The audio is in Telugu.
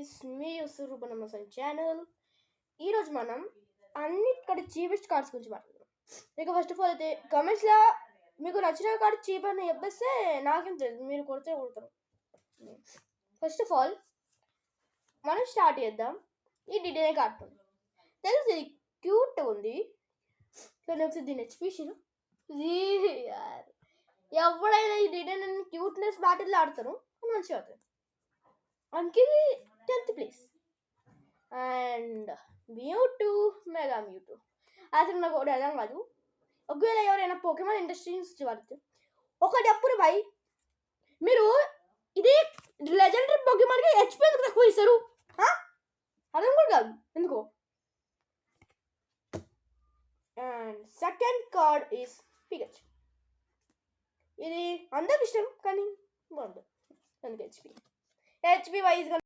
గైస్, మీ రూపనమ్మసన్ ఛానల్. ఈరోజు మనం అన్నిటికంటే చీపెస్ట్ కార్డ్స్ గురించి మాట్లాడుతున్నాం. ఇక ఫస్ట్ ఆఫ్ ఆల్ అయితే కమెంట్స్లో మీకు నచ్చిన కార్డ్ చీప్ అని చెప్పేస్తే నాకేం తెలియదు, మీరు కొడతారు. ఫస్ట్ ఆఫ్ ఆల్ మనం స్టార్ట్ చేద్దాం. ఈ డిటైన్ కార్డ్ తెలుసు, ఇది క్యూట్ ఉంది కానీ ఒకసారి దీన్ని హెచ్పీసీలో ఎవడైనా ఈ డిటైన్ క్యూట్నెస్ బ్యాటిల్లో ఆడతారు, మంచిగా ఆడతారు. అందుకే 10th place. And Mewtwo, mega Mewtwo. అసలు నాకు ఒకటి అర్థం కాదు, ఒకవేళ ఎవరైనా పోకెమాన్ ఇండస్ట్రీ నుంచి పడితే ఒకటి అప్పుడు బై మీరు ఇది లెజెండరీ పోకెమాన్కి హెచ్పీ ఎందుకు తక్కువ ఇస్తారు? అర్థం కూడా కాదు ఎందుకో. And second card is Pikachu. ఇది అందరికి ఇష్టం కానీ బాగుంటుంది, అందుకే హెచ్పీ వైజ్గా